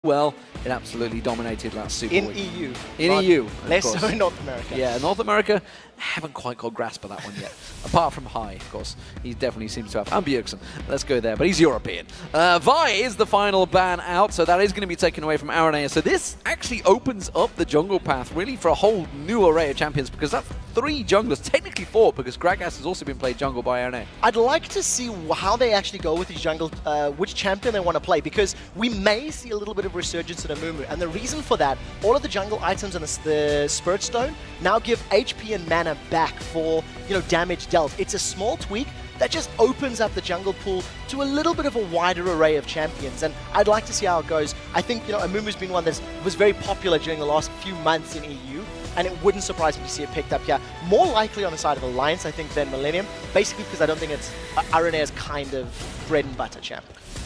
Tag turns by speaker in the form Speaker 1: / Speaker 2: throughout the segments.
Speaker 1: well, it absolutely dominated last Super Week.
Speaker 2: In EU.
Speaker 1: In EU,
Speaker 2: less so in North America.
Speaker 1: Yeah, North America, haven't quite got grasp of that one yet. Apart from High, of course. He definitely seems to have. And Bjergsen. Let's go there, but he's European. Vi is the final ban out, so that is going to be taken away from Aranea. So this actually opens up the jungle path, really, for a whole new array of champions, because that's 3 junglers, technically 4, because Gragas has also been played jungle by Aranea.
Speaker 2: I'd like to see how they actually go with these jungle, which champion they want to play, because we may see a little bit of resurgence in Amumu, and the reason for that, all of the jungle items and the Spirit Stone now give HP and mana back for, damage dealt. It's a small tweak that just opens up the jungle pool to a little bit of a wider array of champions, and I'd like to see how it goes. I think, Amumu's been one that was very popular during the last few months in EU, and it wouldn't surprise me to see it picked up here. More likely on the side of Alliance, I think, than Millenium, basically because I don't think it's Aranea's kind of bread and butter champ.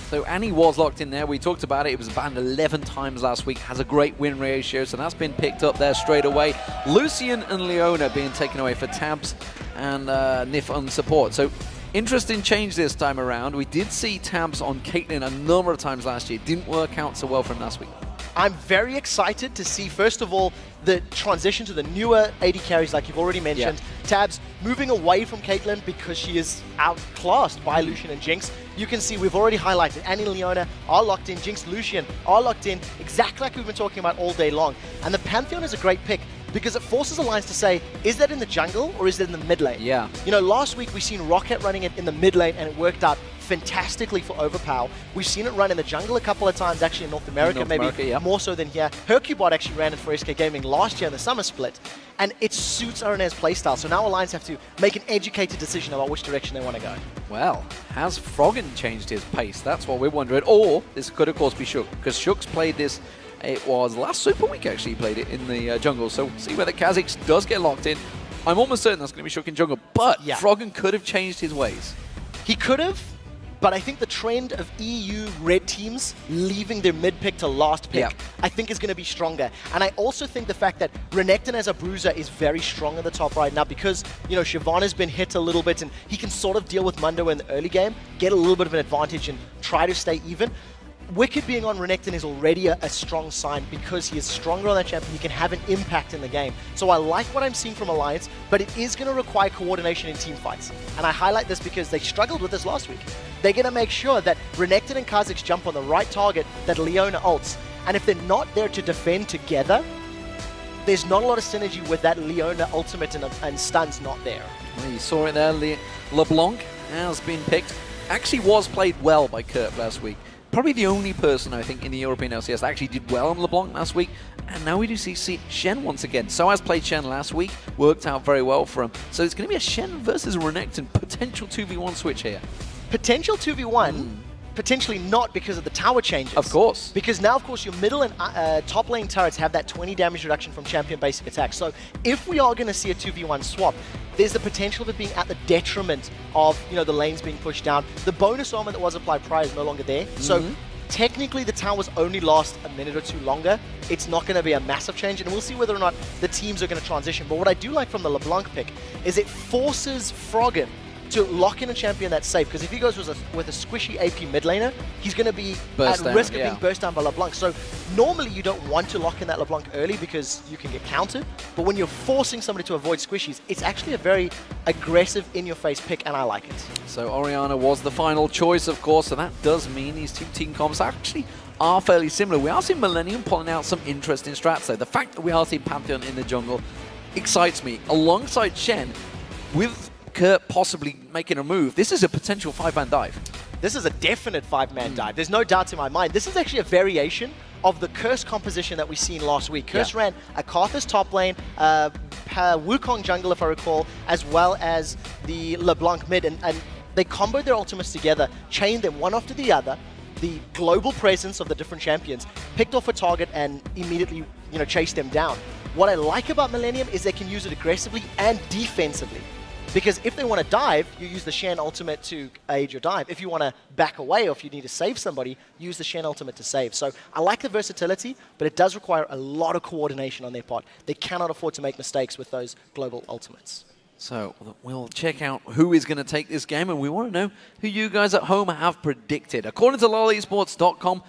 Speaker 1: So Annie was locked in there. We talked about it. It was banned 11 times last week. Has a great win ratio, so that's been picked up there straight away. Lucian and Leona being taken away for tabs and Nif on support. So interesting change this time around. We did see tabs on Caitlyn a number of times last year. Didn't work out so well for him last week.
Speaker 2: I'm very excited to see, first of all, the transition to the newer AD carries, like you've already mentioned. Yeah. Tabs moving away from Caitlyn because she is outclassed by Lucian and Jinx. You can see we've already highlighted Annie and Leona are locked in, Jinx, Lucian are locked in, exactly like we've been talking about all day long. And the Pantheon is a great pick because it forces Alliance to say, is that in the jungle or is it in the mid lane?
Speaker 1: Yeah.
Speaker 2: Last week we seen Rocket running it in the mid lane and it worked out fantastically for Overpower. We've seen it run in the jungle a couple of times, actually in North America, more so than here. Hercubot actually ran it for SK Gaming last year in the summer split, and it suits Aranea's playstyle. So now Alliance have to make an educated decision about which direction they want to go.
Speaker 1: Well, has Froggen changed his pace? That's what we're wondering. Or this could, of course, be Shook, because Shook's played this. It was last Super Week actually he played it in the jungle. So see whether Kha'Zix does get locked in. I'm almost certain that's going to be Shook in jungle, but yeah. Froggen could have changed his ways.
Speaker 2: He could have. But I think the trend of EU red teams leaving their mid pick to last pick, I think is going to be stronger. And I also think the fact that Renekton as a bruiser is very strong in the top right now because, Shyvana's been hit a little bit and he can sort of deal with Mundo in the early game, get a little bit of an advantage and try to stay even. Wicked being on Renekton is already a strong sign because he is stronger on that champion. He can have an impact in the game. So I like what I'm seeing from Alliance, but it is going to require coordination in team fights. And I highlight this because they struggled with this last week. They're going to make sure that Renekton and Kha'Zix jump on the right target, that Leona ults. And if they're not there to defend together, there's not a lot of synergy with that Leona ultimate and stuns not there.
Speaker 1: Well, you saw it there. LeBlanc has been picked. Actually was played well by Kurt last week. Probably the only person, I think, in the European LCS that actually did well on LeBlanc last week. And now we do see Shen once again. So has played Shen last week. Worked out very well for him. So it's going to be a Shen versus Renekton potential 2v1 switch here.
Speaker 2: Potential 2v1, potentially not because of the tower changes.
Speaker 1: Of course.
Speaker 2: Because now, of course, your middle and top lane turrets have that 20 damage reduction from champion basic attack. So if we are going to see a 2v1 swap, there's the potential of it being at the detriment of, the lanes being pushed down. The bonus armor that was applied prior is no longer there. So technically the towers only last a minute or two longer. It's not going to be a massive change, and we'll see whether or not the teams are going to transition. But what I do like from the LeBlanc pick is it forces Froggen to lock in a champion that's safe, because if he goes with a squishy AP mid laner, he's going to be at risk of being burst down by LeBlanc. So normally you don't want to lock in that LeBlanc early because you can get countered, but when you're forcing somebody to avoid squishies, it's actually a very aggressive in-your-face pick, and I like it.
Speaker 1: So Orianna was the final choice, of course, so that does mean these two team comps actually are fairly similar. We are seeing Millenium pulling out some interesting strats, though. The fact that we are seeing Pantheon in the jungle excites me. Alongside Shen, with Kurt possibly making a move, this is a potential 5-man dive.
Speaker 2: This is a definite 5-man dive. There's no doubts in my mind. This is actually a variation of the Curse composition that we seen last week. Curse ran a Karthus top lane, Wukong jungle, if I recall, as well as the LeBlanc mid, and they comboed their ultimates together, chained them one after the other. The global presence of the different champions picked off a target and immediately, chased them down. What I like about Millenium is they can use it aggressively and defensively. Because if they want to dive, you use the Shen ultimate to aid your dive. If you want to back away or if you need to save somebody, use the Shen ultimate to save. So I like the versatility, but it does require a lot of coordination on their part. They cannot afford to make mistakes with those global ultimates.
Speaker 1: So we'll check out who is going to take this game, and we want to know who you guys at home have predicted. According to lolesports.com,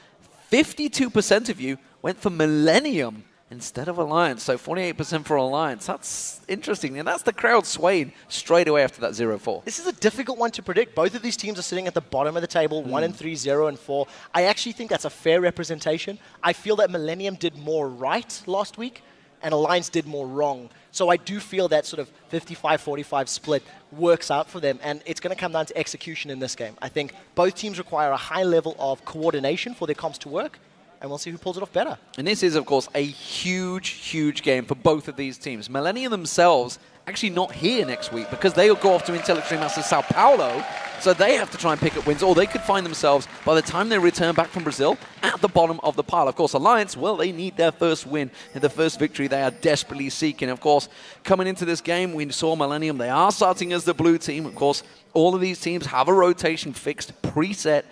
Speaker 1: 52% of you went for Millenium instead of Alliance, so 48% for Alliance. That's interesting, and that's the crowd swaying straight away after that 0-4.
Speaker 2: This is a difficult one to predict. Both of these teams are sitting at the bottom of the table, 1-3, 0-4. I actually think that's a fair representation. I feel that Millenium did more right last week, and Alliance did more wrong. So I do feel that sort of 55-45 split works out for them, and it's going to come down to execution in this game. I think both teams require a high level of coordination for their comps to work, and we'll see who pulls it off better.
Speaker 1: And this is, of course, a huge, huge game for both of these teams. Millenium themselves actually not here next week because they will go off to Intel Extreme Masters Sao Paulo, so they have to try and pick up wins, or they could find themselves, by the time they return back from Brazil, at the bottom of the pile. Of course, Alliance, well, they need their first win and the first victory they are desperately seeking. Of course, coming into this game, we saw Millenium. They are starting as the blue team. Of course, all of these teams have a rotation fixed, preset,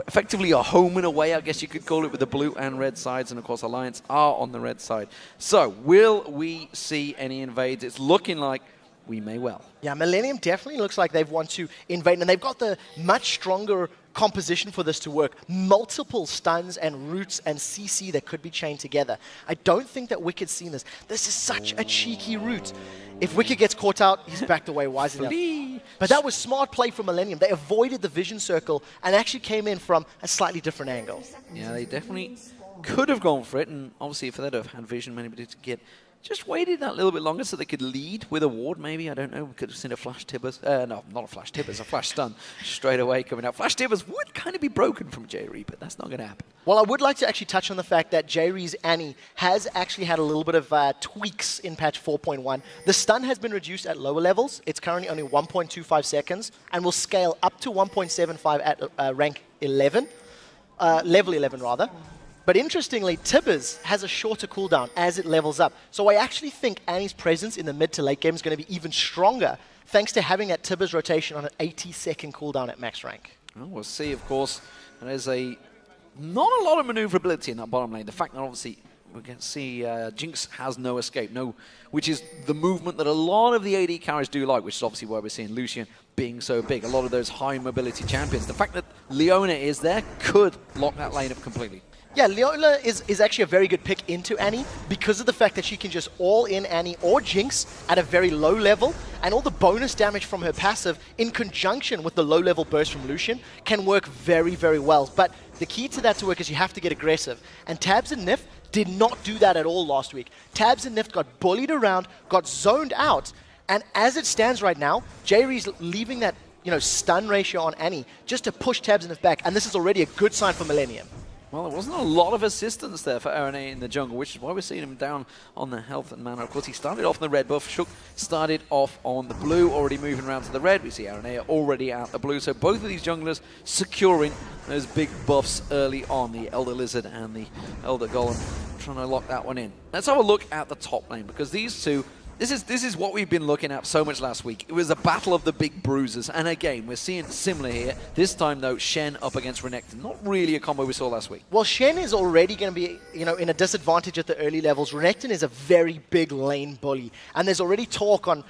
Speaker 1: effectively a home and away, I guess you could call it, with the blue and red sides, and of course Alliance are on the red side. So, will we see any invades? It's looking like we may well.
Speaker 2: Yeah, Millenium definitely looks like they've want to invade, and they've got the much stronger composition for this to work. Multiple stuns and roots and CC that could be chained together. I don't think that Wicked's seen this. This is such a cheeky root. If Wicked gets caught out, he's backed away wisely enough. But that was smart play from Millenium. They avoided the vision circle and actually came in from a slightly different angle.
Speaker 1: Yeah, they definitely could have gone for it, and obviously if they'd have had vision, maybe to get just waited that little bit longer so they could lead with a ward, maybe. I don't know. We could have seen a Flash Tibbers. No, not a Flash Tibbers, a Flash Stun straight away coming out. Flash Tibbers would kind of be broken from J-Ree, but that's not going to happen.
Speaker 2: Well, I would like to actually touch on the fact that J-Ree's Annie has actually had a little bit of tweaks in patch 4.1. The stun has been reduced at lower levels. It's currently only 1.25 seconds and will scale up to 1.75 at rank 11, level 11 rather. But interestingly, Tibbers has a shorter cooldown as it levels up. So I actually think Annie's presence in the mid to late game is going to be even stronger thanks to having that Tibbers rotation on an 80-second cooldown at max rank.
Speaker 1: Well, we'll see, of course. There's not a lot of maneuverability in that bottom lane. The fact that obviously we can see Jinx has no escape, which is the movement that a lot of the AD carries do like, which is obviously why we're seeing Lucian being so big. A lot of those high mobility champions. The fact that Leona is there could lock that lane up completely.
Speaker 2: Yeah, Leona is actually a very good pick into Annie because of the fact that she can just all-in Annie or Jinx at a very low level, and all the bonus damage from her passive in conjunction with the low-level burst from Lucian can work very, very well. But the key to that to work is you have to get aggressive, and Tabs and Nif did not do that at all last week. Tabs and Nif got bullied around, got zoned out, and as it stands right now, J-Ree's leaving that stun ratio on Annie just to push Tabs and Nif back, and this is already a good sign for Millenium.
Speaker 1: Well, there wasn't a lot of assistance there for RNA in the jungle, which is why we're seeing him down on the health and mana. Of course, he started off on the red buff. Shook started off on the blue, already moving around to the red. We see RNA already out the blue. So both of these junglers securing those big buffs early on, the Elder Lizard and the Elder Golem, trying to lock that one in. Let's have a look at the top lane, because these two, this is what we've been looking at so much last week. It was a battle of the big bruisers, and again, we're seeing similar here. This time, though, Shen up against Renekton. Not really a combo we saw last week.
Speaker 2: Well, Shen is already going to be, in a disadvantage at the early levels. Renekton is a very big lane bully, and there's already talk on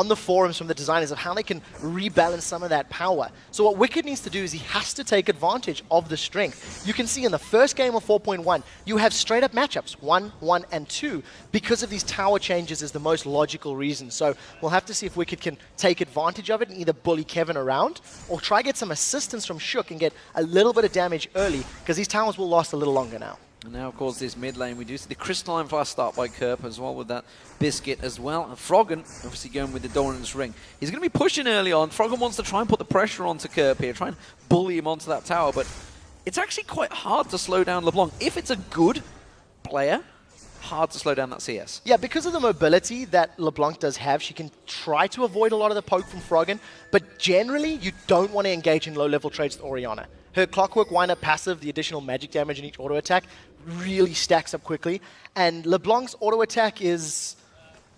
Speaker 2: the forums from the designers of how they can rebalance some of that power. So what Wicked needs to do is he has to take advantage of the strength. You can see in the first game of 4.1, you have straight-up matchups, 1, 1, and 2, because of these tower changes is the most logical reason. So we'll have to see if Wicked can take advantage of it and either bully Kevin around or try get some assistance from Shook and get a little bit of damage early, because these towers will last a little longer now.
Speaker 1: And now, of course, this mid lane, we do see the Crystalline fast start by Kerp as well with that Biscuit as well. And Froggen, obviously going with the Doran's Ring. He's going to be pushing early on. Froggen wants to try and put the pressure onto Kerp here, try and bully him onto that tower, but it's actually quite hard to slow down LeBlanc. If it's a good player, hard to slow down that CS.
Speaker 2: Yeah, because of the mobility that LeBlanc does have, she can try to avoid a lot of the poke from Froggen, but generally you don't want to engage in low-level trades with Orianna. Her Clockwork Wind-Up passive, the additional magic damage in each auto attack, really stacks up quickly, and LeBlanc's auto attack is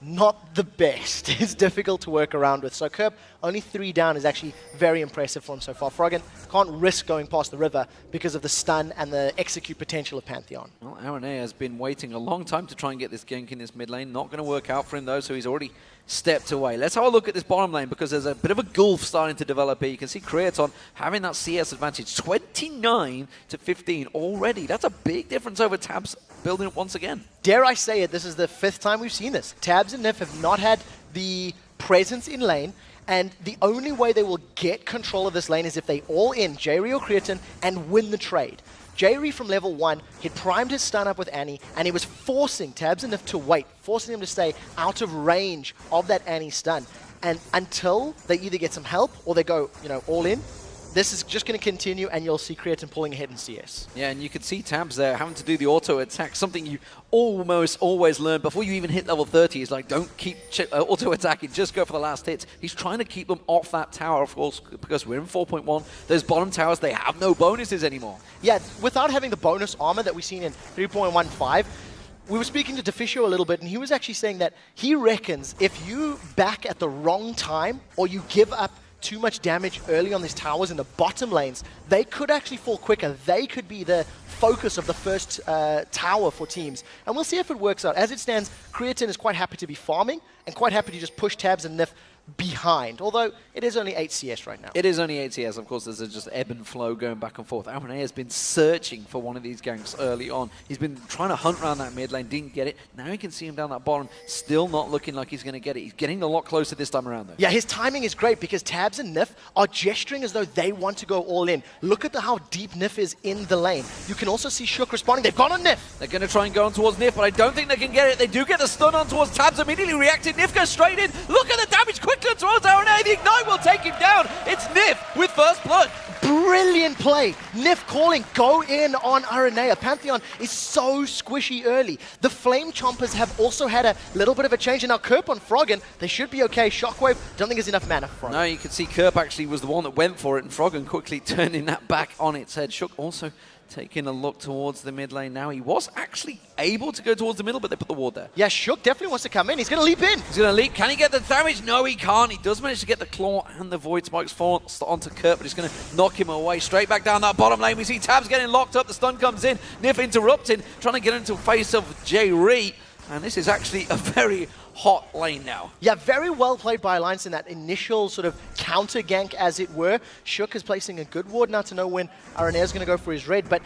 Speaker 2: not the best. It's difficult to work around with. So Kerp, only 3 down is actually very impressive for him so far. Froggen can't risk going past the river because of the stun and the execute potential of Pantheon.
Speaker 1: Well, Aranea has been waiting a long time to try and get this gank in this mid lane. Not going to work out for him though, so he's already stepped away. Let's have a look at this bottom lane because there's a bit of a gulf starting to develop here. You can see Creaton having that CS advantage, 29 to 15 already. That's a big difference over Tabs building up once again.
Speaker 2: Dare I say it, this is the 5th time we've seen this. Tabs and Nif have not had the presence in lane, and the only way they will get control of this lane is if they all in Jayri or Creaton and win the trade. Jayri from level 1, he'd primed his stun up with Annie, and he was forcing Tabs and Nif to wait, forcing him to stay out of range of that Annie stun. And until they either get some help or they go, all in, this is just going to continue, and you'll see Creaton pulling ahead in CS.
Speaker 1: Yeah, and you can see Tabs there having to do the auto attack, something you almost always learn before you even hit level 30. Is like, don't keep auto attacking, just go for the last hits. He's trying to keep them off that tower, of course, because we're in 4.1. Those bottom towers, they have no bonuses anymore.
Speaker 2: Yeah, without having the bonus armor that we've seen in 3.15, we were speaking to Deficio a little bit, and he was actually saying that he reckons if you back at the wrong time or you give up too much damage early on these towers in the bottom lanes, they could actually fall quicker. They could be the focus of the first tower for teams. And we'll see if it works out. As it stands, Creaton is quite happy to be farming and quite happy to just push Tabs and Nif behind, although it is only 8 CS right now.
Speaker 1: It is only 8 CS, of course. There's just ebb and flow going back and forth. Aranea has been searching for one of these ganks early on. He's been trying to hunt around that mid lane, didn't get it. Now you can see him down that bottom, still not looking like he's going to get it. He's getting a lot closer this time around, though.
Speaker 2: Yeah, his timing is great because Tabs and Nif are gesturing as though they want to go all in. Look at how deep Nif is in the lane. You can also see Shook responding. They've gone on Nif.
Speaker 1: They're going to try and go on towards Nif, but I don't think they can get it. They do get the stun on towards Tabs, immediately reacted. Nif goes straight in. Look at the damage quickly towards Aranea. The Ignite will take him down. It's Nif with first blood.
Speaker 2: Brilliant play. Nif calling, go in on Aranea. Pantheon is so squishy early. The Flame Chompers have also had a little bit of a change, and now Kerp on Froggen, they should be okay. Shockwave, don't think there's enough mana for Froggen.
Speaker 1: No, you can see Kerp actually was the one that went for it, and Froggen quickly turning that back on its head. Shook also taking a look towards the mid lane now. He was actually able to go towards the middle, but they put the ward there.
Speaker 2: Yeah, Shook definitely wants to come in. He's going to leap in.
Speaker 1: He's going to leap. Can he get the damage? No, he can't. He does manage to get the claw and the void spikes onto Kerp, but he's going to knock him away. Straight back down that bottom lane. We see Tabs getting locked up. The stun comes in. Nif interrupting, trying to get into the face of Jayri. And this is actually a very hot lane now.
Speaker 2: Yeah, very well played by Alliance in that initial sort of counter gank, as it were. Shook is placing a good ward now to know when Aranea is going to go for his red. But,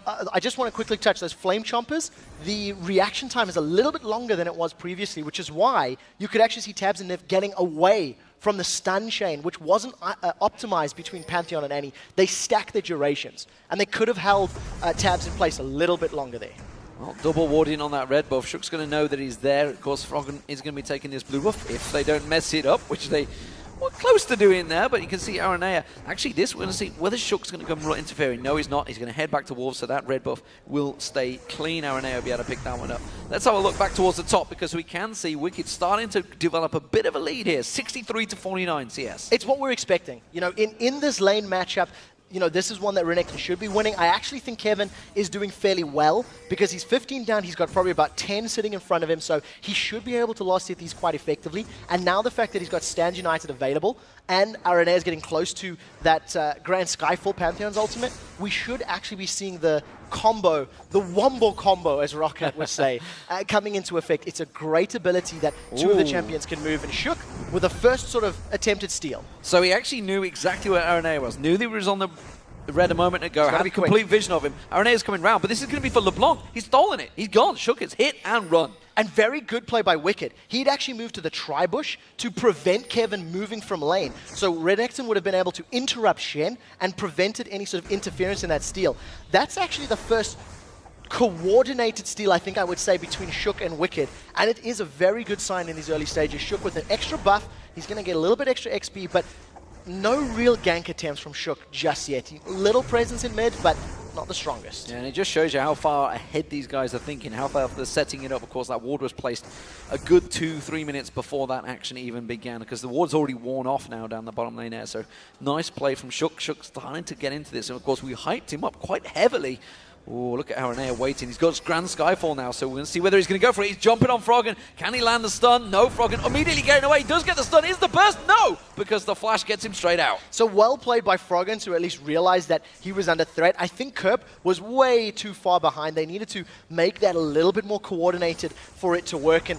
Speaker 2: I just want to quickly touch those Flame Chompers. The reaction time is a little bit longer than it was previously, which is why you could actually see Tabs and Nif getting away from the stun chain, which wasn't optimized between Pantheon and Annie. They stack their durations, and they could have held Tabs in place a little bit longer there.
Speaker 1: Well, double warding on that red buff. Shook's going to know that he's there. Of course, Froggen is going to be taking this blue buff if they don't mess it up, which they were close to doing there, but you can see Aranea. Actually, this we're going to see whether Shook's going to come interfering. No, he's not. He's going to head back to Wolves, so that red buff will stay clean. Aranea will be able to pick that one up. Let's have a look back towards the top, because we can see Wicked starting to develop a bit of a lead here. 63 to 49 CS.
Speaker 2: It's what we're expecting. In this lane matchup, this is one that Renekton should be winning. I actually think Kevin is doing fairly well because he's 15 down. He's got probably about 10 sitting in front of him, so he should be able to last hit these quite effectively. And now the fact that he's got Stand United available and Aranea is getting close to that Grand Skyfall Pantheon's ultimate, we should actually be seeing the combo, the Wombo combo, as Rocket would say, coming into effect. It's a great ability that two of the champions can move, and Shook with the first sort of attempted steal.
Speaker 1: So he actually knew exactly where Aranea was. Knew that he was on the red a moment ago. Had a complete vision of him. Arenea's coming round, but this is going to be for LeBlanc. He's stolen it. He's gone. Shook it's hit and run.
Speaker 2: And very good play by Wicked. He'd actually moved to the tri-bush to prevent Kevin moving from lane. So Renekton would have been able to interrupt Shen and prevented any sort of interference in that steal. That's actually the first coordinated steal, I think I would say, between Shook and Wicked. And it is a very good sign in these early stages. Shook with an extra buff. He's going to get a little bit extra XP, but no real gank attempts from Shook just yet. Little presence in mid, but not the strongest.
Speaker 1: Yeah, and it just shows you how far ahead these guys are thinking, how far they're setting it up. Of course, that ward was placed a good 2-3 minutes before that action even began, because the ward's already worn off now down the bottom lane there. So nice play from Shook. Shook starting to get into this, and of course we hyped him up quite heavily Oh, look at Aranea waiting. He's got his Grand Skyfall now, so we're going to see whether he's going to go for it. He's jumping on Froggen. Can he land the stun? No, Froggen immediately getting away. He does get the stun. Is the burst? No, because the flash gets him straight out.
Speaker 2: So well played by Froggen to at least realize that he was under threat. I think Kerp was way too far behind. They needed to make that a little bit more coordinated for it to work, and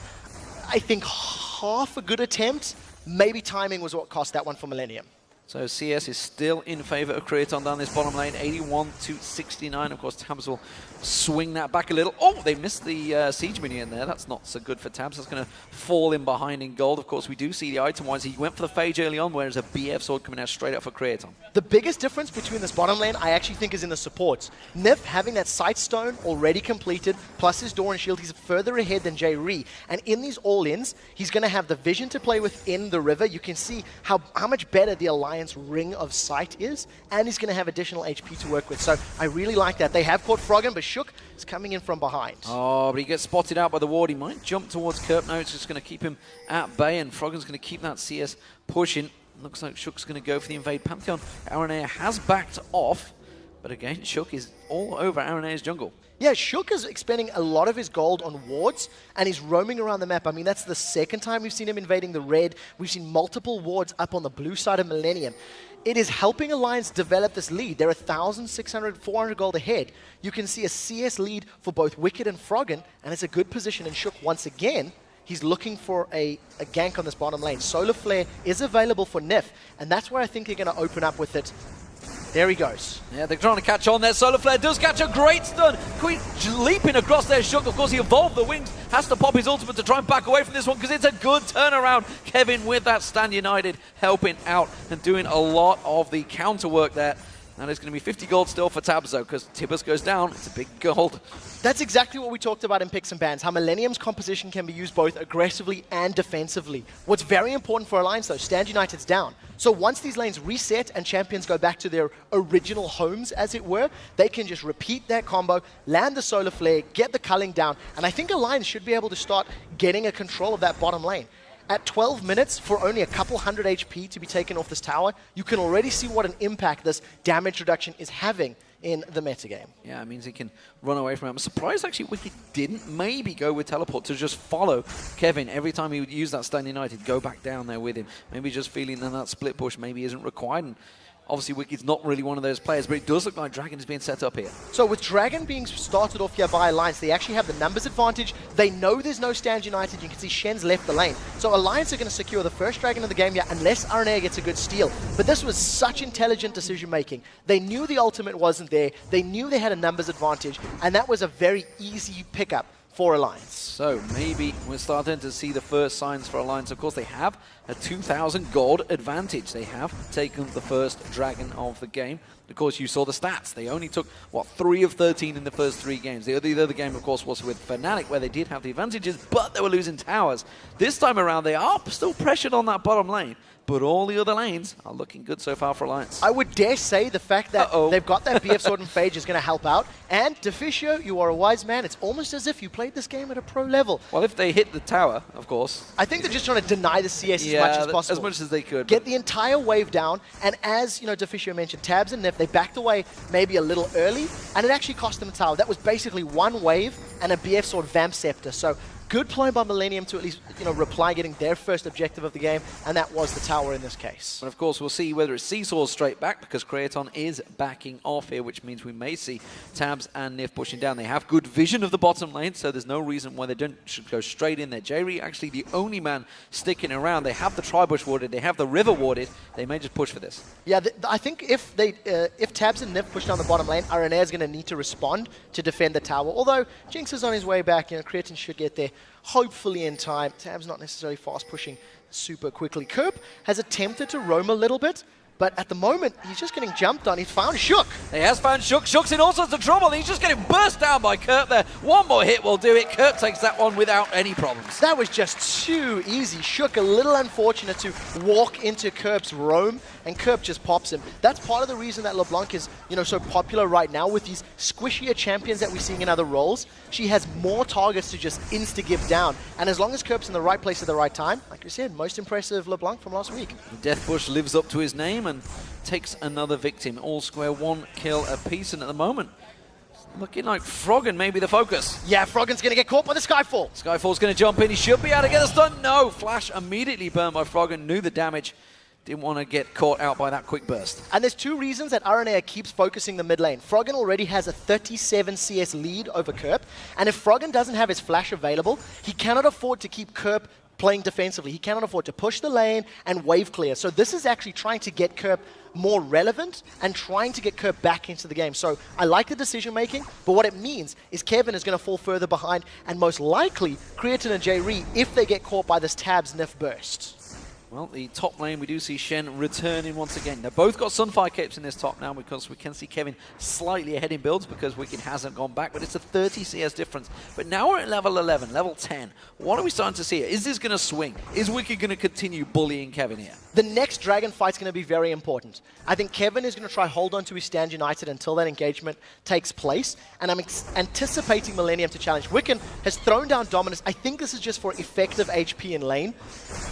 Speaker 2: I think half a good attempt, maybe timing was what cost that one for Millenium.
Speaker 1: So CS is still in favor of Kraton down this bottom lane, 81-69. Of course, Tabs will swing that back a little. Oh, they missed the Siege Minion there. That's not so good for Tabs. That's going to fall in behind in gold. Of course, we do see the item-wise. He went for the Phage early on, whereas a BF sword coming out straight up for Kraton.
Speaker 2: The biggest difference between this bottom lane, I actually think, is in the supports. Nif having that Sight Stone already completed, plus his Door and Shield, he's further ahead than J-Ree. And in these all-ins, he's going to have the vision to play within the river. You can see how much better the Alliance Ring of Sight is, and he's going to have additional HP to work with. So I really like that. They have caught Froggen, but Shook is coming in from behind.
Speaker 1: Oh, but he gets spotted out by the ward. He might jump towards Kerp. No, it's just going to keep him at bay, and Froggen's going to keep that CS pushing. Looks like Shook's going to go for the invade Pantheon. Aranea has backed off, but again, Shook is all over Aranea's jungle.
Speaker 2: Yeah, Shook is expending a lot of his gold on wards, and he's roaming around the map. I mean, that's the second time we've seen him invading the red. We've seen multiple wards up on the blue side of Millenium. It is helping Alliance develop this lead. They're 1,600, 400 gold ahead. You can see a CS lead for both Wicked and Froggen, and it's a good position. And Shook, once again, he's looking for a gank on this bottom lane. Solar Flare is available for Nif, and that's where I think they're going to open up with it. There he goes.
Speaker 1: Yeah, they're trying to catch on there. Solar Flare does catch a great stun. Queen leaping across there. Shook, of course, he evolved the wings. Has to pop his ultimate to try and back away from this one because it's a good turnaround. Kevin with that Stand United helping out and doing a lot of the counter work there. That is going to be 50 gold still for Tabs, though, because Tibbers goes down. It's a big gold.
Speaker 2: That's exactly what we talked about in Picks and Bans, how Millenium's composition can be used both aggressively and defensively. What's very important for Alliance, though, Stand United's down. So once these lanes reset and champions go back to their original homes, as it were, they can just repeat that combo, land the Solar Flare, get the culling down, and I think Alliance should be able to start getting a control of that bottom lane. At 12 minutes, for only a couple hundred HP to be taken off this tower, you can already see what an impact this damage reduction is having in the metagame.
Speaker 1: Yeah, it means he can run away from him. I'm surprised, actually, Wicked didn't maybe go with Teleport to just follow Kevin. Every time he would use that Stand United, go back down there with him. Maybe just feeling that split push maybe isn't required. And obviously, Wicked's not really one of those players, but it does look like Dragon is being set up here.
Speaker 2: So with Dragon being started off here by Alliance, they actually have the numbers advantage. They know there's no Stand United. You can see Shen's left the lane. So Alliance are going to secure the first Dragon of the game here, unless Aranea gets a good steal. But this was such intelligent decision-making. They knew the ultimate wasn't there. They knew they had a numbers advantage, and that was a very easy pickup for Alliance.
Speaker 1: So maybe we're starting to see the first signs for Alliance. Of course, they have a 2,000 gold advantage. They have taken the first Dragon of the game. Of course, you saw the stats. They only took, what, 3 of 13 in the first 3 games. The other game, of course, was with Fnatic, where they did have the advantages, but they were losing towers. This time around, they are still pressured on that bottom lane, but all the other lanes are looking good so far for Alliance.
Speaker 2: I would dare say the fact that they've got that BF Sword and Phage is going to help out. And Deficio, you are a wise man. It's almost as if you played this game at a pro level.
Speaker 1: Well, if they hit the tower, of course.
Speaker 2: I think they're just trying to deny the CS as much as possible.
Speaker 1: As much as they could.
Speaker 2: Get the entire wave down. And as Deficio mentioned, Tabs and Nif, they backed away maybe a little early, and it actually cost them a tower. That was basically one wave and a BF Sword Vamp Scepter. So good play by Millenium to at least, reply, getting their first objective of the game, and that was the tower in this case.
Speaker 1: And of course, we'll see whether it's Seesaw straight back, because Kraton is backing off here, which means we may see Tabs and Nif pushing down. They have good vision of the bottom lane, so there's no reason why they should go straight in there. J-Ree actually the only man sticking around. They have the Tri-Bush warded, they have the River warded. They may just push for this.
Speaker 2: Yeah, I think if Tabs and Nif push down the bottom lane, Aranea is going to need to respond to defend the tower. Although Jinx is on his way back, Kraton should get there hopefully in time. Tab's not necessarily fast pushing super quickly. Kerp has attempted to roam a little bit, but at the moment, he's just getting jumped on. He's found Shook.
Speaker 1: He has found Shook. Shook's in all sorts of trouble. He's just getting burst down by Kerp there. One more hit will do it. Kerp takes that one without any problems.
Speaker 2: That was just too easy. Shook a little unfortunate to walk into Kerp's roam, and Kerp just pops him. That's part of the reason that LeBlanc is, so popular right now with these squishier champions that we're seeing in other roles. She has more targets to just insta-give down. And as long as Kerp's in the right place at the right time, like you said, most impressive LeBlanc from last week.
Speaker 1: Deathbush lives up to his name and takes another victim. All square, 1 kill apiece, and at the moment, Looking like Froggen may be the focus.
Speaker 2: Yeah, Froggen's going to get caught by the Skyfall.
Speaker 1: Skyfall's going to jump in. He should be able to get a stun. No, Flash immediately burned by Froggen. Knew the damage. Didn't want to get caught out by that quick burst.
Speaker 2: And there's two reasons that RNA keeps focusing the mid lane. Froggen already has a 37 CS lead over Kerp. And if Froggen doesn't have his Flash available, he cannot afford to keep Kerp playing defensively. He cannot afford to push the lane and wave clear. So this is actually trying to get Kerp more relevant and trying to get Kerp back into the game. So I like the decision making, but what it means is Kevin is going to fall further behind and most likely Creatine and J-Ree if they get caught by this Tabs Nif burst.
Speaker 1: Well, the top lane, we do see Shen returning once again. They've both got Sunfire capes in this top now because we can see Kevin slightly ahead in builds because Wicked hasn't gone back, but it's a 30 CS difference. But now we're at level 11, level 10. What are we starting to see here? Is this going to swing? Is Wicked going to continue bullying Kevin here?
Speaker 2: The next Dragon fight's going to be very important. I think Kevin is going to try hold on to his Stand United until that engagement takes place, and I'm anticipating Millenium to challenge. Wiccan has thrown down Dominus. I think this is just for effective HP in lane,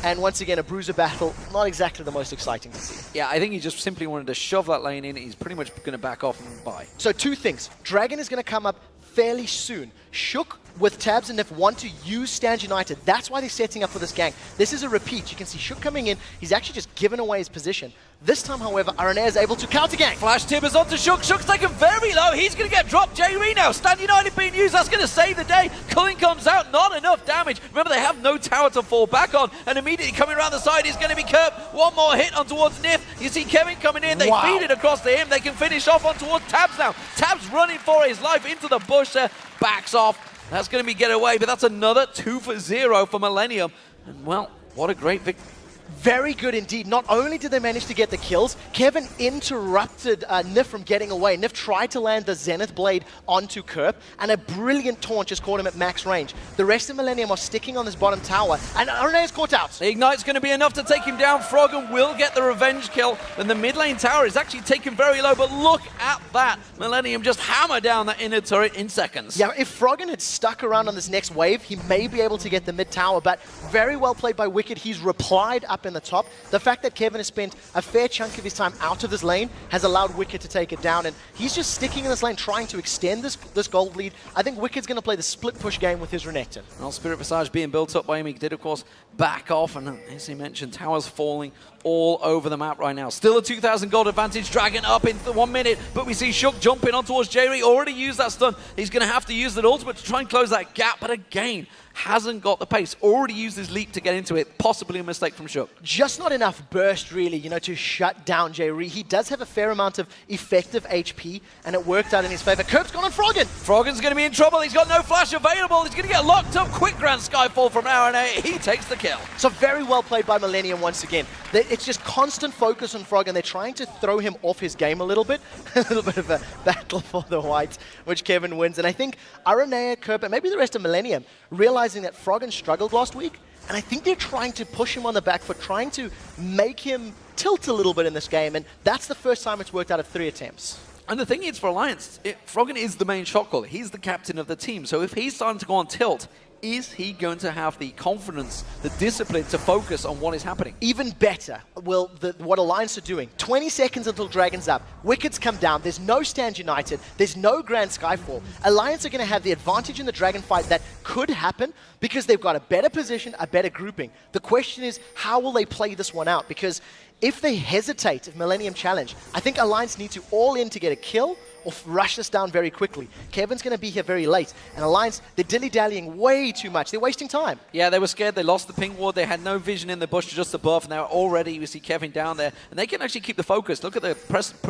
Speaker 2: and once again, a Bruiser battle, not exactly the most exciting to see.
Speaker 1: Yeah, I think he just simply wanted to shove that lane in. He's pretty much going to back off and buy.
Speaker 2: So two things. Dragon is going to come up fairly soon. Shook with Tabs and Nif want to use Stand United. That's why they're setting up for this gank. This is a repeat. You can see Shook coming in. He's actually just given away his position. This time, however, Aranea is able to counter gank.
Speaker 1: Flash Tibbers onto Shook. Shook's taken very low. He's going to get dropped. J-Ree now. Stand United being used. That's going to save the day. Culling comes out. Not enough damage. Remember, they have no tower to fall back on. And immediately coming around the side is going to be Kerp. One more hit on towards Nif. You see Kevin coming in. They feed it across to him. They can finish off on towards Tabs now. Tabs running for his life into the bush there. Backs off. That's going to be get away, but that's another 2 for 0 for Millenium. And, well, what a great victory.
Speaker 2: Very good indeed. Not only did they manage to get the kills, Kevin interrupted Nif from getting away. Nif tried to land the Zenith Blade onto Kerp, and a brilliant taunt just caught him at max range. The rest of Millenium are sticking on this bottom tower, and Aranea is caught out.
Speaker 1: The Ignite's going to be enough to take him down. Froggen will get the revenge kill, and the mid lane tower is actually taken very low, but look at that. Millenium just hammer down that inner turret in seconds.
Speaker 2: Yeah, if Froggen had stuck around on this next wave, he may be able to get the mid tower, but very well played by Wicked. He's replied up in the top. The fact that Kevin has spent a fair chunk of his time out of this lane has allowed Wicked to take it down, and he's just sticking in this lane trying to extend this gold lead. I think Wicked's going to play the split push game with his Renekton.
Speaker 1: Well, Spirit Visage being built up by him, he did of course back off, and as he mentioned, towers falling all over the map right now. Still a 2,000 gold advantage, Dragon up in 1 minute, but we see Shook jumping on towards J-Ree, already used that stun. He's going to have to use that ultimate to try and close that gap, but again, hasn't got the pace. Already used his leap to get into it, possibly a mistake from Shook.
Speaker 2: Just not enough burst, really, to shut down J-Ree. He does have a fair amount of effective HP, and it worked out in his favor. Kerp's gone on Froggen.
Speaker 1: Froggen's going to be in trouble. He's got no flash available. He's going to get locked up. Quick Grand Skyfall from RNA. He takes the kill.
Speaker 2: So very well played by Millenium once again. It's just constant focus on Froggen. They're trying to throw him off his game a little bit. A little bit of a battle for the whites, which Kevin wins. And I think Aranea, Kerp, and maybe the rest of Millenium realizing that Froggen struggled last week, and I think they're trying to push him on the back foot, trying to make him tilt a little bit in this game, and that's the first time it's worked out of 3 attempts.
Speaker 1: And the thing is, for Alliance, Froggen is the main shot caller. He's the captain of the team, so if he's starting to go on tilt, is he going to have the confidence, the discipline to focus on what is happening?
Speaker 2: Even better, well, what Alliance are doing. 20 seconds until Dragon's up. Wickets come down. There's no Stand United. There's no Grand Skyfall. Alliance are going to have the advantage in the Dragon fight that could happen because they've got a better position, a better grouping. The question is, how will they play this one out? Because if they hesitate, if Millenium challenge, I think Alliance need to all in to get a kill or rush this down very quickly. Kevin's going to be here very late. And Alliance, they're dilly-dallying way too much. They're wasting time.
Speaker 1: Yeah, they were scared. They lost the pink ward. They had no vision in the bush just above. Now already you see Kevin down there. And they can actually keep the focus. Look at the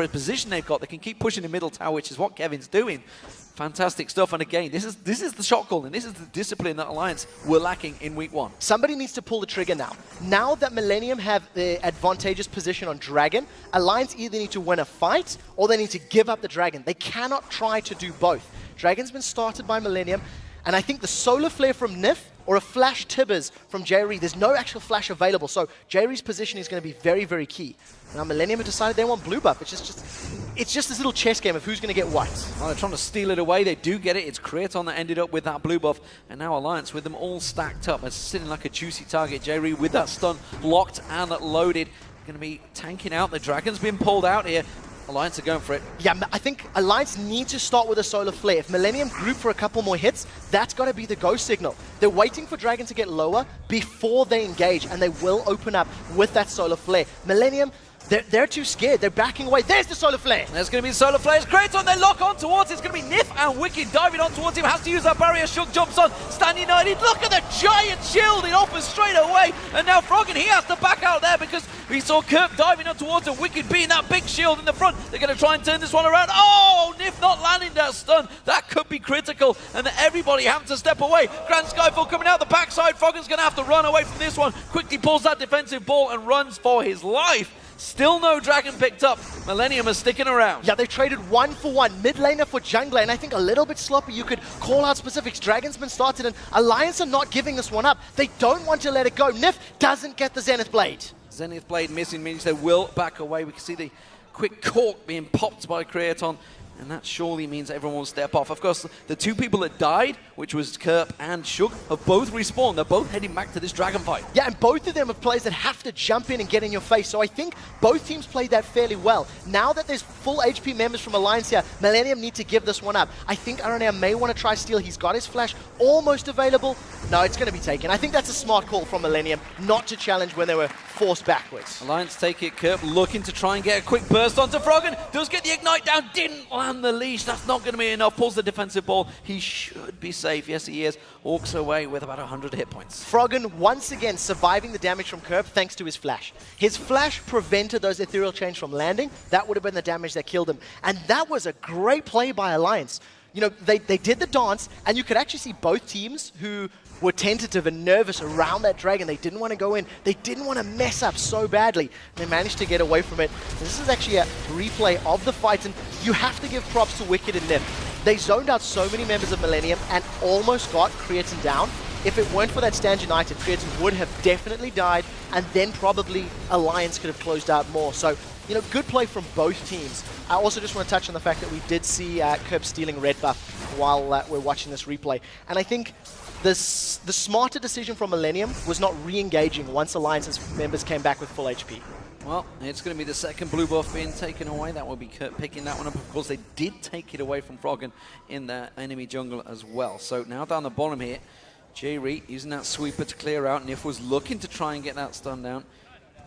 Speaker 1: position they've got. They can keep pushing the middle tower, which is what Kevin's doing. Fantastic stuff. And again, this is the shot call, and this is the discipline that Alliance were lacking in week 1.
Speaker 2: Somebody needs to pull the trigger now. Now that Millenium have the advantageous position on Dragon, Alliance either need to win a fight or they need to give up the Dragon. They cannot try to do both. Dragon's been started by Millenium, and I think the Solar Flare from Nif or a Flash Tibbers from J-Ree, there's no actual flash available, so J-Ree's position is going to be very, very key. Now Millenium have decided they want blue buff. It's just this little chess game of who's going to get what.
Speaker 1: Well, they're trying to steal it away. They do get it. It's Creaton that ended up with that blue buff, and now Alliance with them all stacked up. It's sitting like a juicy target. J-Ree with that stun locked and loaded. Going to be tanking out. The Dragon's been pulled out here. Alliance are going for it.
Speaker 2: Yeah, I think Alliance need to start with a Solar Flare. If Millenium group for a couple more hits, that's got to be the go signal. They're waiting for Dragon to get lower before they engage, and they will open up with that Solar Flare. Millenium, they're too scared. They're backing away. There's the Solar Flare.
Speaker 1: There's going to be Solar Flares. Kraton, they lock on towards it. It's going to be Nif and Wicked diving on towards him. Has to use that barrier. Shook jumps on. Stan United, look at the giant shield. It offers straight away. And now Froggen, he has to back out there because we saw Kirk diving on towards him. Wicked being that big shield in the front. They're going to try and turn this one around. Oh, Nif not landing that stun. That could be critical. And everybody having to step away. Grand Skyfall coming out the backside. Froggen's going to have to run away from this one. Quickly pulls that defensive ball and runs for his life. Still no Dragon picked up. Millenium is sticking around.
Speaker 2: Yeah, they traded 1-for-1. Mid laner for jungler, and I think a little bit sloppy. You could call out specifics. Dragon's been started, and Alliance are not giving this one up. They don't want to let it go. Nif doesn't get the Zenith Blade.
Speaker 1: Zenith Blade missing means they will back away. We can see the quick cork being popped by Kraton. And that surely means everyone will step off. Of course, the two people that died, which was Kerp and Shook, have both respawned. They're both heading back to this dragon fight.
Speaker 2: Yeah, and both of them are players that have to jump in and get in your face. So I think both teams played that fairly well. Now that there's full HP members from Alliance here, Millenium need to give this one up. I think Aranea may want to try steal. He's got his flash almost available. No, it's going to be taken. I think that's a smart call from Millenium not to challenge when they were forced backwards.
Speaker 1: Alliance take it. Kerp looking to try and get a quick burst onto Froggen. Does get the ignite down. Didn't land the leash. That's not going to be enough. Pulls the defensive ball. He should be safe. Yes, he is. Walks away with about 100 hit points.
Speaker 2: Froggen once again surviving the damage from Kerp thanks to his flash. His flash prevented those ethereal chains from landing. That would have been the damage that killed him. And that was a great play by Alliance. You know, they did the dance, and you could actually see both teams who were tentative and nervous around that dragon. They didn't want to go in. They didn't want to mess up so badly. They managed to get away from it. This is actually a replay of the fight, and you have to give props to Wicked and Nif. They zoned out so many members of Millenium and almost got Creatine down. If it weren't for that stand United, Creatine would have definitely died, and then probably Alliance could have closed out more. So, you know, good play from both teams. I also just want to touch on the fact that we did see Kerp stealing red buff while we're watching this replay. And I think the smarter decision from Millenium was not re-engaging once Alliance's members came back with full HP.
Speaker 1: Well, it's going to be the second blue buff being taken away. That will be Kerp picking that one up. Of course, they did take it away from Froggen in the enemy jungle as well. So now down the bottom here, J-Reed using that sweeper to clear out. Nif was looking to try and get that stun down.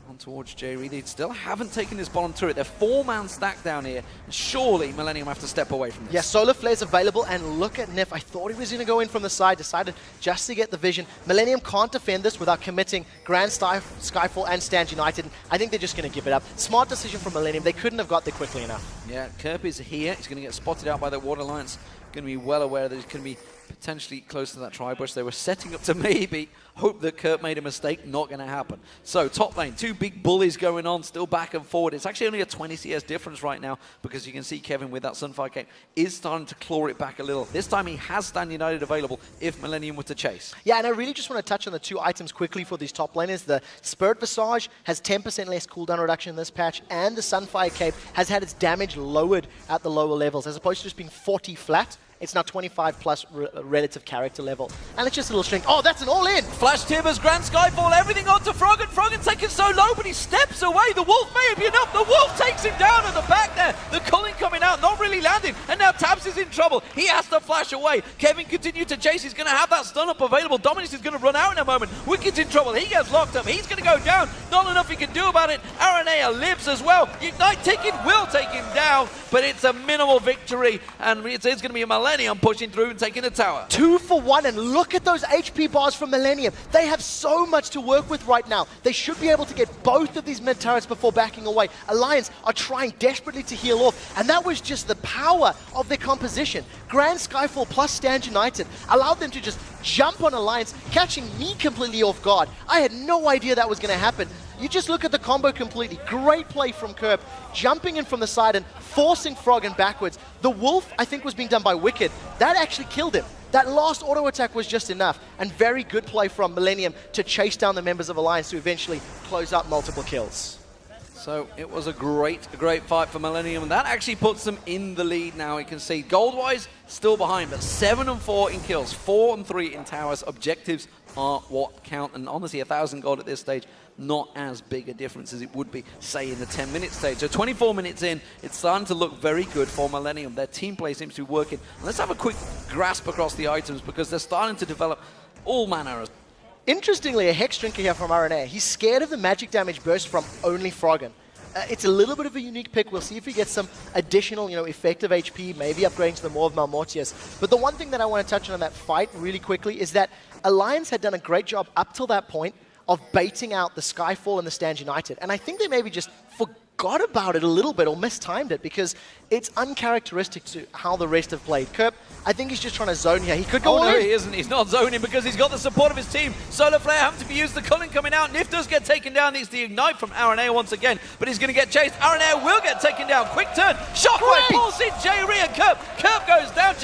Speaker 1: On towards J-Reed. They still haven't taken this bottom turret. They're four-man stacked down here. Surely Millenium have to step away from this.
Speaker 2: Yeah, Solar Flare's available, and look at Nif. I thought he was going to go in from the side, decided just to get the vision. Millenium can't defend this without committing Grand Skyfall and Stand United. I think they're just going to give it up. Smart decision from Millenium. They couldn't have got there quickly enough.
Speaker 1: Yeah, Kerp is here. He's going to get spotted out by the Water Alliance. Going to be well aware that he's going to be potentially close to that tri-bush. They were setting up to maybe hope that Kerp made a mistake. Not going to happen. So top lane, two big bullies going on, still back and forward. It's actually only a 20 CS difference right now because you can see Kevin with that Sunfire Cape is starting to claw it back a little. This time he has Stand United available if Millenium were to chase.
Speaker 2: Yeah, and I really just want to touch on the two items quickly for these top laners. The Spirit Visage has 10% less cooldown reduction in this patch, and the Sunfire Cape has had its damage lowered at the lower levels. As opposed to just being 40 flat, it's now 25 plus relative character level. And it's just a little string. Oh, that's an all-in!
Speaker 1: Flash Timbers, Grand Skyfall, everything onto Froggen. Froggen taken so low, but he steps away. The Wolf may be enough. The Wolf takes him down at the back there. The culling coming out, not really landing. And now Tabs is in trouble. He has to flash away. Kevin continued to chase. He's going to have that stun up available. Dominus is going to run out in a moment. Wicked's in trouble. He gets locked up. He's going to go down. Not enough he can do about it. Aranea lives as well. Ignite Ticket will take him down, but it's a minimal victory. And it's going to be a Millenium pushing through and taking the tower.
Speaker 2: 2 for 1, and look at those HP bars from Millenium. They have so much to work with right now. They should be able to get both of these mid turrets before backing away. Alliance are trying desperately to heal off, and that was just the power of their composition. Grand Skyfall plus Stand United allowed them to just jump on Alliance, catching me completely off guard. I had no idea that was going to happen. You just look at the combo completely. Great play from Kerp, jumping in from the side and forcing Froggen backwards. The Wolf, I think, was being done by Wicked. That actually killed him. That last auto attack was just enough. And very good play from Millenium to chase down the members of Alliance to eventually close out multiple kills.
Speaker 1: So it was a great fight for Millenium, and that actually puts them in the lead now. You can see gold-wise, still behind, but 7-4 in kills, 4-3 in towers. Objectives are what count, and honestly, 1,000 gold at this stage, not as big a difference as it would be, say, in the 10-minute stage. So 24 minutes in, it's starting to look very good for Millenium. Their team play seems to be working. And let's have a quick grasp across the items, because they're starting to develop all manner of...
Speaker 2: Interestingly, a Hex Drinker here from RNA. He's scared of the magic damage burst from only Froggen. It's a little bit of a unique pick. We'll see if he gets some additional, effective HP, maybe upgrading to the Maw of Malmortius. But the one thing that I want to touch on that fight really quickly is that Alliance had done a great job up till that point of baiting out the Skyfall and the Stand United. And I think they maybe just forgot about it a little bit or mistimed it, because it's uncharacteristic to how the rest have played. Kerp, I think he's just trying to zone here. He could go
Speaker 1: no,
Speaker 2: in.
Speaker 1: He isn't. He's not zoning because he's got the support of his team. Solar Flare having to be used. The Culling coming out. Nif does get taken down. Needs the Ignite from RNA once again, but he's going to get chased. RNA will get taken down. Quick turn. Shockwave pulls in J-Ree and Kerp. Kerp goes down.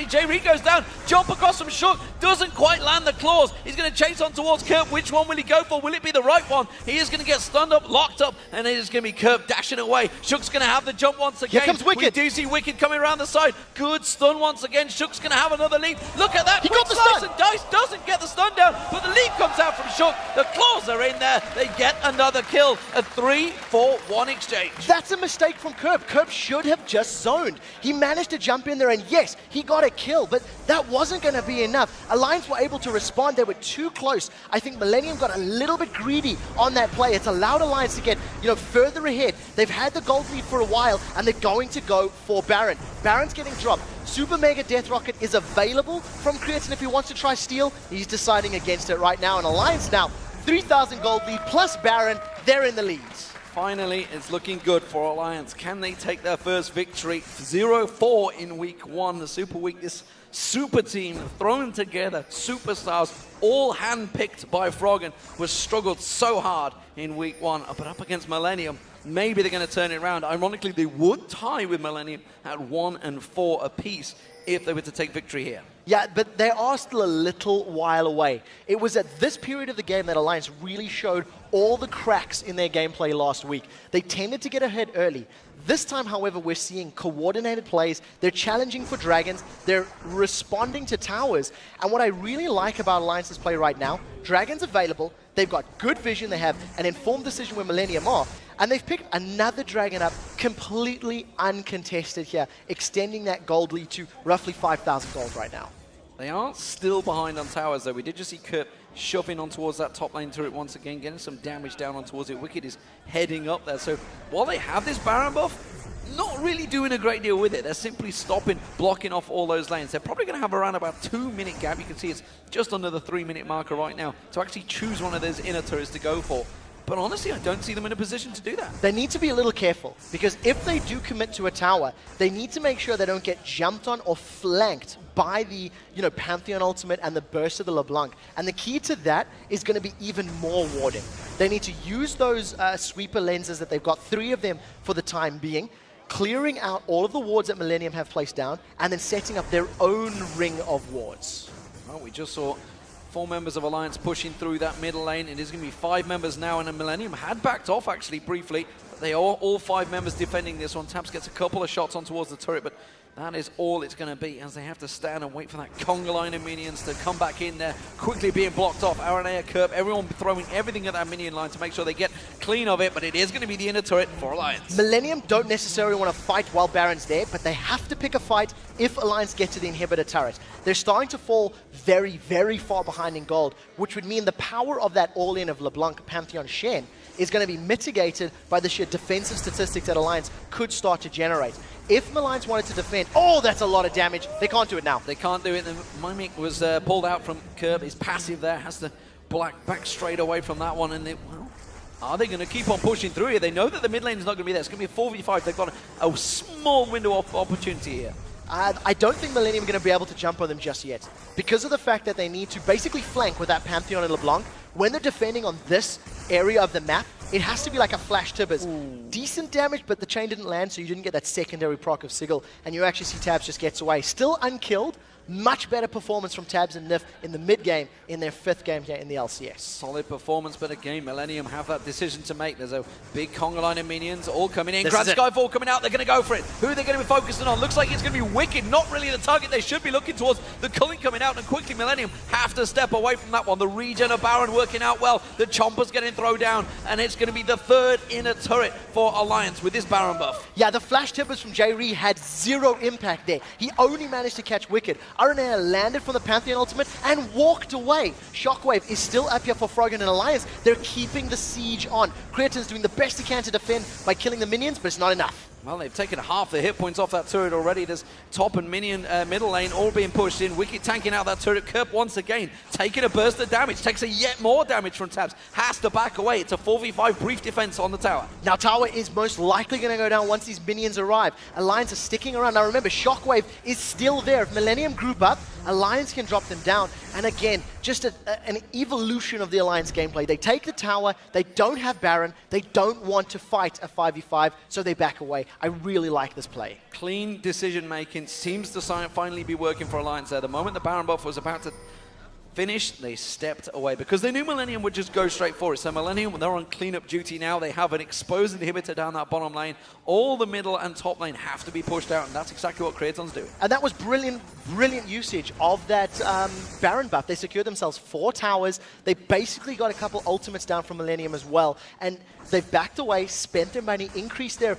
Speaker 1: J-Ree goes down. Jump across from Shook. Doesn't quite land the claws. He's going to chase on towards Kerp. Which one will he go for? Will it be the right one? He is going to get stunned up, locked up, and it is going to be Kerp dashing away. Shook's going to have the jump once again.
Speaker 2: Here comes Wicked.
Speaker 1: We do see Wicked coming around the side. Good stun once again. Shook's going to have another lead. Look at that.
Speaker 2: He got the
Speaker 1: slice
Speaker 2: stun.
Speaker 1: And Dice doesn't get the stun down, but the lead comes out from Shook. The claws are in there. They get another kill. A 3-4-1 exchange.
Speaker 2: That's a mistake from Kerp. Kerp should have just zoned. He managed to jump in there, and yes, he got a kill, but that wasn't going to be enough. Alliance were able to respond. They were too close. I think Millenium got a little bit greedy on that play. It's allowed Alliance to get, further ahead. They've had the gold lead for a while, and they're going to go for Baron. Baron's getting dropped. Super Mega Death Rocket is available from Creatin if he wants to try steal. He's deciding against it right now. And Alliance now, 3,000 gold lead plus Baron. They're in the leads.
Speaker 1: Finally, it's looking good for Alliance. Can they take their first victory? 0-4 in week 1. The Super Week, this super team thrown together, superstars, all hand-picked by Froggen, was struggled so hard in week 1. But up against Millenium, maybe they're going to turn it around. Ironically, they would tie with Millenium at 1-4 apiece if they were to take victory here.
Speaker 2: Yeah, but they are still a little while away. It was at this period of the game that Alliance really showed all the cracks in their gameplay last week. They tended to get ahead early. This time, however, we're seeing coordinated plays. They're challenging for dragons. They're responding to towers. And what I really like about Alliance's play right now, dragons available. They've got good vision. They have an informed decision where Millenium are. And they've picked another dragon up completely uncontested here, extending that gold lead to roughly 5,000 gold right now.
Speaker 1: They are still behind on towers, though. We did just see Kurt shoving on towards that top lane turret once again, getting some damage down on towards it. Wicked is heading up there. So while they have this Baron buff, not really doing a great deal with it. They're simply stopping, blocking off all those lanes. They're probably going to have around about 2-minute gap. You can see it's just under the 3-minute marker right now to actually choose one of those inner turrets to go for. But honestly, I don't see them in a position to do that.
Speaker 2: They need to be a little careful, because if they do commit to a tower, they need to make sure they don't get jumped on or flanked by the Pantheon ultimate and the burst of the LeBlanc. And the key to that is going to be even more warding. They need to use those sweeper lenses that they've got, 3 of them for the time being, clearing out all of the wards that Millenium have placed down, and then setting up their own ring of wards.
Speaker 1: Well, we just saw 4 members of Alliance pushing through that middle lane. It is going to be 5 members now, and a Millenium had backed off actually briefly. But they are all 5 members defending this one. Taps gets a couple of shots on towards the turret, but that is all it's going to be, as they have to stand and wait for that conga line of minions to come back in there, quickly being blocked off. RNA, Kerp, everyone throwing everything at that minion line to make sure they get clean of it, but it is going to be the inner turret for Alliance.
Speaker 2: Millenium don't necessarily want to fight while Baron's there, but they have to pick a fight if Alliance get to the inhibitor turret. They're starting to fall very, very far behind in gold, which would mean the power of that all-in of LeBlanc, Pantheon, Shen is going to be mitigated by the sheer defensive statistics that Alliance could start to generate. If Alliance wanted to defend, oh, that's a lot of damage. They can't do it now.
Speaker 1: They can't do it. The Mimic was pulled out from Kerp. He's passive there, has to back straight away from that one. And well, are they going to keep on pushing through here? They know that the mid lane is not going to be there. It's going to be a 4v5. They've got a small window of opportunity here.
Speaker 2: I don't think Millenium are going to be able to jump on them just yet, because of the fact that they need to basically flank with that Pantheon and LeBlanc. When they're defending on this area of the map, it has to be like a flash Tibbers. Decent damage, but the chain didn't land, so you didn't get that secondary proc of Sigil, and you actually see Tabs just gets away. Still unkilled, Much better performance from Tabs and Nif in the mid-game in their 5th game here in the LCS.
Speaker 1: Solid performance, but again, Millenium have that decision to make. There's a big conga line of minions all coming in. Grand Skyfall coming out, they're going to go for it. Who are they going to be focusing on? Looks like it's going to be Wicked, not really the target they should be looking towards. The Culling coming out, and quickly Millenium have to step away from that one. The regen of Baron working out well. The Chomper's getting thrown down, and it's going to be the 3rd inner turret for Alliance with this Baron buff.
Speaker 2: Yeah, the flash tippers from J-Ree had 0 impact there. He only managed to catch Wicked. RNA landed from the Pantheon ultimate and walked away. Shockwave is still up here for Froggen and Alliance. They're keeping the siege on. Creatin's doing the best he can to defend by killing the minions, but it's not enough.
Speaker 1: Well, they've taken half the hit points off that turret already. There's top and minion middle lane all being pushed in. Wicked tanking out that turret. Kerp once again taking a burst of damage. Takes a yet more damage from Tabs. Has to back away. It's a 4v5 brief defense on the tower.
Speaker 2: Now tower is most likely going to go down once these minions arrive. Alliance is sticking around. Now remember, Shockwave is still there. If Millenium group up, Alliance can drop them down. And again, just an evolution of the Alliance gameplay. They take the tower. They don't have Baron. They don't want to fight a 5v5, so they back away. I really like this play.
Speaker 1: Clean decision-making seems to finally be working for Alliance there. The moment the Baron buff was about to finish, they stepped away because they knew Millenium would just go straight for it. So Millenium, they're on cleanup duty now. They have an exposed inhibitor down that bottom lane. All the middle and top lane have to be pushed out, and that's exactly what Creaton's doing.
Speaker 2: And that was brilliant usage of that Baron buff. They secured themselves 4 towers. They basically got a couple ultimates down from Millenium as well. And they've backed away, spent their money, increased their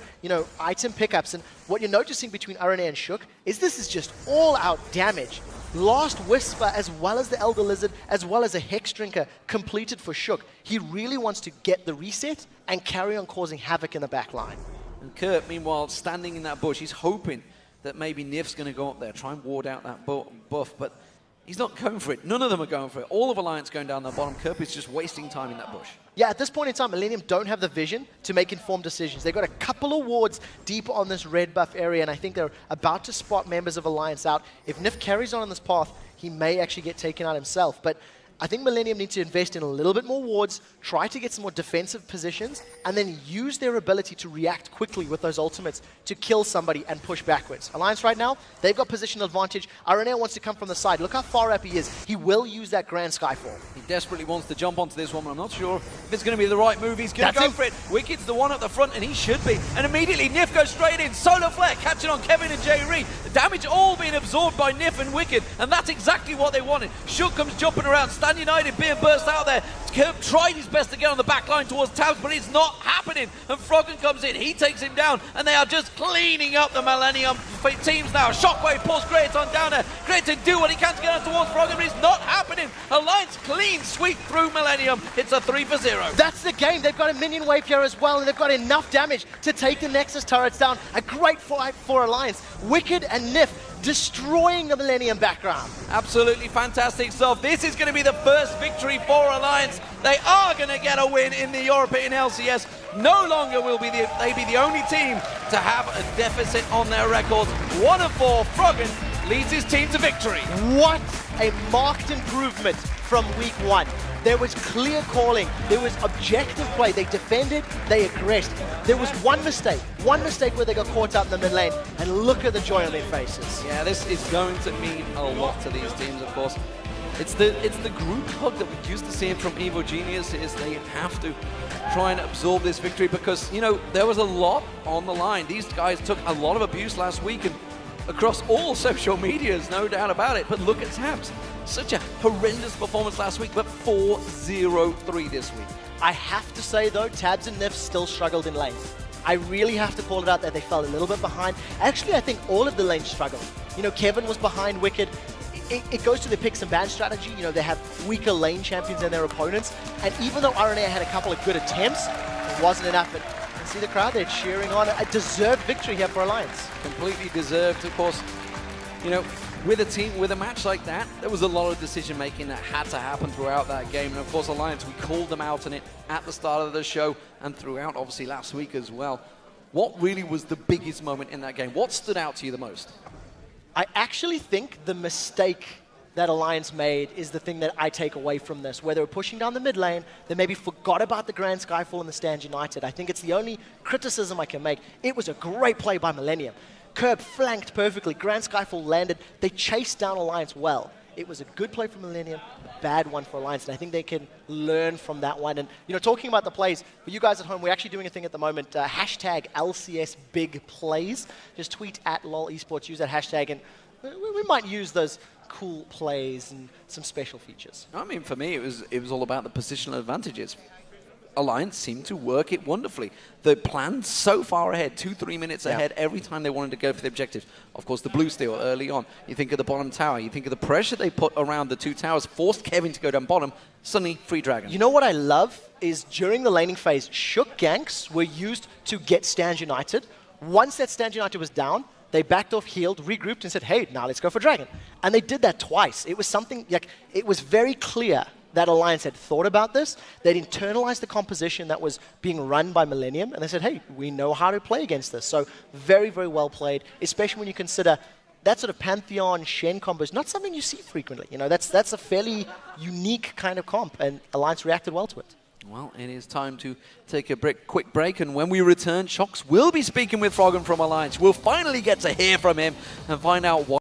Speaker 2: item pickups. And what you're noticing between RNA and Shook is this is just all-out damage. Last Whisper, as well as the Elder Lizard, as well as a Hex Drinker completed for Shook. He really wants to get the reset and carry on causing havoc in the back line.
Speaker 1: And Kurt, meanwhile, standing in that bush, he's hoping that maybe Nif's going to go up there, try and ward out that buff, but he's not going for it. None of them are going for it. All of Alliance going down the bottom. Kerp is just wasting time in that bush.
Speaker 2: Yeah, at this point in time, Millenium don't have the vision to make informed decisions. They've got a couple of wards deep on this red buff area, and I think they're about to spot members of Alliance out. If Nif carries on this path, he may actually get taken out himself. But I think Millenium needs to invest in a little bit more wards, try to get some more defensive positions, and then use their ability to react quickly with those ultimates to kill somebody and push backwards. Alliance right now, they've got positional advantage. RNA wants to come from the side. Look how far up he is. He will use that Grand Skyfall.
Speaker 1: He desperately wants to jump onto this one, but I'm not sure if it's going to be the right move. He's going to go for it. Wicked's the one at the front, and he should be. And immediately, Nif goes straight in. Solar Flare catching on Kevin and J-Ree. The damage all being absorbed by Nif and Wicked, and that's exactly what they wanted. Shook comes jumping around. Stan United being burst out there. Kerp tried his best to get on the back line towards Tabs, but it's not happening. And Froggen comes in. He takes him down, and they are just cleaning up the Millenium teams now. Shockwave pulls Creaton down there. Creaton do what he can to get on towards Froggen, but it's not happening. Alliance clean sweep through Millenium. It's a 3-for-0.
Speaker 2: That's the game. They've got a minion wave here as well, and they've got enough damage to take the Nexus turrets down. A great fight for Alliance. Wicked and Nif destroying the Millenium background.
Speaker 1: Absolutely fantastic stuff. This is going to be the first victory for Alliance. They are going to get a win in the European LCS. No longer will they be the only team to have a deficit on their records. 1 of 4, Froggen leads his team to victory.
Speaker 2: What a marked improvement from week 1. There was clear calling. There was objective play. They defended, they aggressed. There was one mistake where they got caught up in the mid lane, and look at the joy on their faces.
Speaker 1: Yeah, this is going to mean a lot to these teams, of course. It's the group hug that we used to see from Evo Genius. Is they have to try and absorb this victory because, there was a lot on the line. These guys took a lot of abuse last week and across all social medias, no doubt about it. But look at Tabs. Such a horrendous performance last week, but 4-0-3 this week.
Speaker 2: I have to say, though, Tabs and Nif still struggled in lane. I really have to call it out that they fell a little bit behind. Actually, I think all of the lanes struggled. Kevin was behind Wicked. It goes to the picks and ban strategy. They have weaker lane champions than their opponents. And even though RNA had a couple of good attempts, it wasn't enough. But you can see the crowd there cheering on. A deserved victory here for Alliance.
Speaker 1: Completely deserved, of course. With a match like that, there was a lot of decision-making that had to happen throughout that game. And of course, Alliance, we called them out on it at the start of the show and throughout, obviously, last week as well. What really was the biggest moment in that game? What stood out to you the most?
Speaker 2: I actually think the mistake that Alliance made is the thing that I take away from this. Where they were pushing down the mid lane, they maybe forgot about the Grand Skyfall and the Stand United. I think it's the only criticism I can make. It was a great play by Millenium. Curb flanked perfectly. Grand Skyfall landed. They chased down Alliance well. It was a good play for Millenium, a bad one for Alliance, and I think they can learn from that one. And, you know, talking about the plays, for you guys at home, we're actually doing a thing at the moment, hashtag LCS big plays. Just tweet at LOL Esports, use that hashtag, and we might use those cool plays and some special features.
Speaker 1: I mean, for me, it was all about the positional advantages. Alliance seemed to work it wonderfully. They planned so far ahead, 2-3 minutes ahead, every time they wanted to go for the objectives. Of course, the blue steal early on. You think of the bottom tower. You think of the pressure they put around the two towers, forced Kevin to go down bottom. Suddenly, free dragon.
Speaker 2: You know what I love is during the laning phase, shook ganks were used to get stands united. Once that stand united was down, they backed off, healed, regrouped, and said, hey, now let's go for dragon. And they did that twice. It was something, like, it was very clear that Alliance had thought about this. They'd internalized the composition that was being run by Millenium, and they said, hey, we know how to play against this. So very, very well played, especially when you consider that sort of Pantheon, Shen combo is not something you see frequently. You know, that's a fairly unique kind of comp, and Alliance reacted well to it.
Speaker 1: Well, it is time to take a quick break, and when we return, Shox will be speaking with Froggen from Alliance. We'll finally get to hear from him and find out why.